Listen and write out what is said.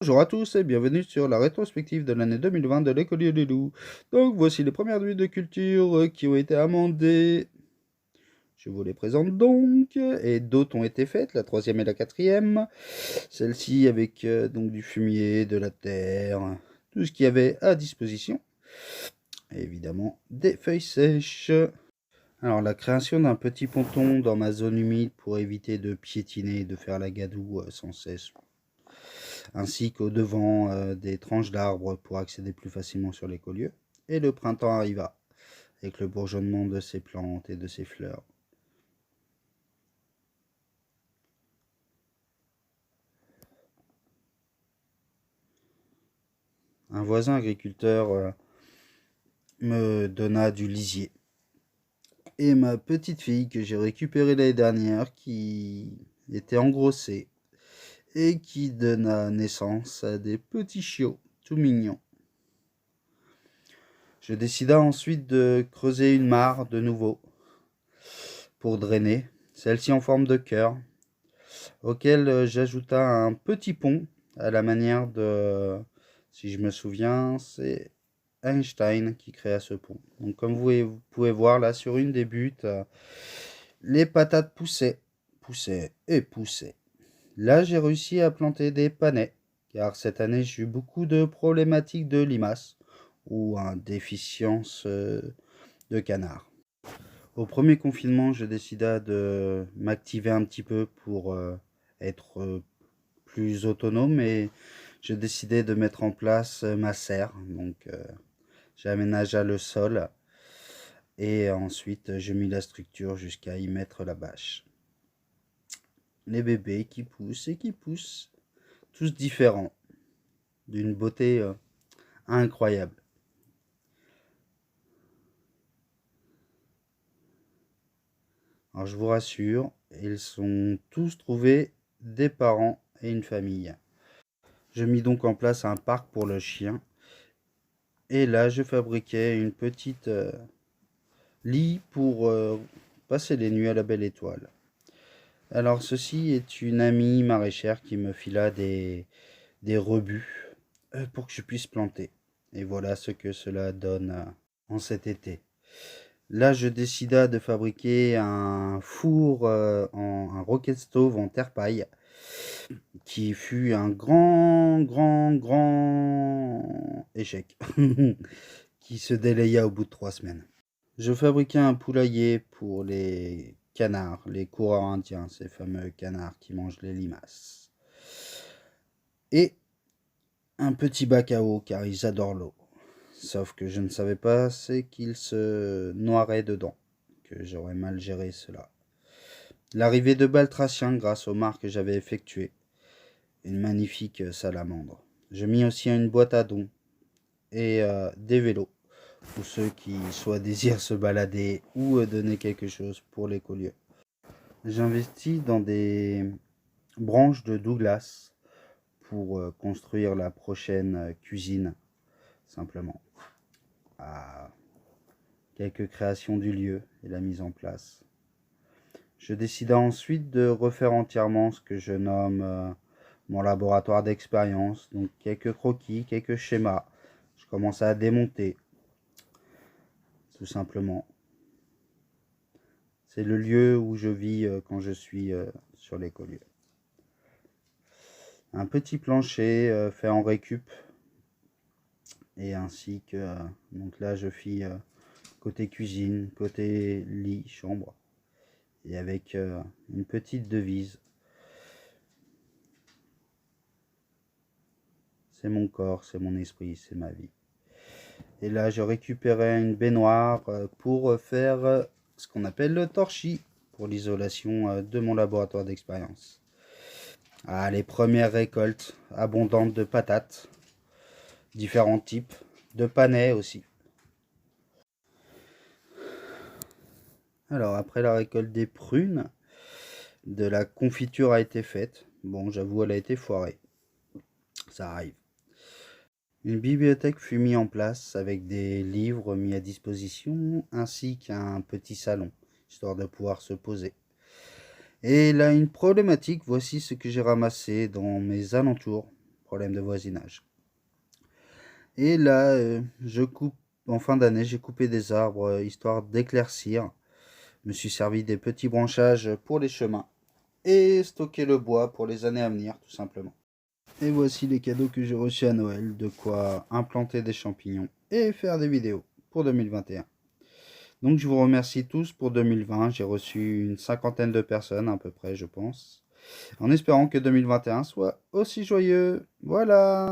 Bonjour à tous et bienvenue sur la rétrospective de l'année 2020 de l'écolier des loups. Donc voici les premières nuits de culture qui ont été amendées. Je vous les présente donc, et d'autres ont été faites, la troisième et la quatrième. Celle-ci avec donc du fumier, de la terre, tout ce qu'il y avait à disposition. Et évidemment des feuilles sèches. Alors la création d'un petit ponton dans ma zone humide pour éviter de piétiner et de faire la gadoue sans cesse, ainsi qu'au devant des tranches d'arbres pour accéder plus facilement sur l'écolieu. Et le printemps arriva, avec le bourgeonnement de ses plantes et de ses fleurs. Un voisin agriculteur me donna du lisier. Et ma petite fille que j'ai récupérée l'année dernière, qui était engrossée, et qui donna naissance à des petits chiots tout mignons. Je décida ensuite de creuser une mare de nouveau pour drainer, celle-ci en forme de cœur, auquel j'ajouta un petit pont à la manière de, si je me souviens, c'est Einstein qui créa ce pont. Donc comme vous pouvez voir là sur une des buttes, les patates poussaient, poussaient et poussaient. Là j'ai réussi à planter des panais, car cette année j'ai eu beaucoup de problématiques de limaces ou une déficience de canards. Au premier confinement, je décida de m'activer un petit peu pour être plus autonome et j'ai décidé de mettre en place ma serre. Donc j'aménagea le sol et ensuite j'ai mis la structure jusqu'à y mettre la bâche. Les bébés qui poussent et qui poussent, tous différents, d'une beauté incroyable. Alors je vous rassure, ils sont tous trouvés des parents et une famille. Je mis donc en place un parc pour le chien. Et là, je fabriquais une petite lit pour passer les nuits à la belle étoile. Alors, ceci est une amie maraîchère qui me fila des rebuts pour que je puisse planter. Et voilà ce que cela donne en cet été. Là, je décida de fabriquer un four, un rocket stove en terre paille, qui fut un grand échec, qui se délaya au bout de 3 semaines. Je fabriquais un poulailler pour les canards, les coureurs indiens, ces fameux canards qui mangent les limaces. Et un petit bac à eau, car ils adorent l'eau. Sauf que je ne savais pas, c'est qu'ils se noieraient dedans, que j'aurais mal géré cela. L'arrivée de Baltracien grâce au marc que j'avais effectué. Une magnifique salamandre. Je mis aussi une boîte à dons et des vélos pour ceux qui soit désirent se balader ou donner quelque chose pour l'écolieu. J'investis dans des branches de Douglas pour construire la prochaine cuisine, simplement. À quelques créations du lieu et la mise en place. Je décida ensuite de refaire entièrement ce que je nomme mon laboratoire d'expérience, donc quelques croquis, quelques schémas. Je commence à démonter, tout simplement. C'est le lieu où je vis quand je suis sur l'écolieu. Un petit plancher fait en récup, et ainsi que, donc là je fis côté cuisine, côté lit, chambre, et avec une petite devise. C'est mon corps, c'est mon esprit, c'est ma vie. Et là, je récupérais une baignoire pour faire ce qu'on appelle le torchis, pour l'isolation de mon laboratoire d'expérience. Ah, les premières récoltes abondantes de patates, différents types, de panais aussi. Alors, après la récolte des prunes, de la confiture a été faite. Bon, j'avoue, elle a été foirée. Ça arrive. Une bibliothèque fut mise en place avec des livres mis à disposition ainsi qu'un petit salon, histoire de pouvoir se poser. Et là, une problématique, voici ce que j'ai ramassé dans mes alentours. problème de voisinage. Et là, je coupe, en fin d'année, j'ai coupé des arbres histoire d'éclaircir. Je me suis servi des petits branchages pour les chemins et stocker le bois pour les années à venir, tout simplement. Et voici les cadeaux que j'ai reçus à Noël, de quoi implanter des champignons et faire des vidéos pour 2021. Donc je vous remercie tous pour 2020, j'ai reçu une cinquantaine de personnes à peu près je pense, en espérant que 2021 soit aussi joyeux. Voilà!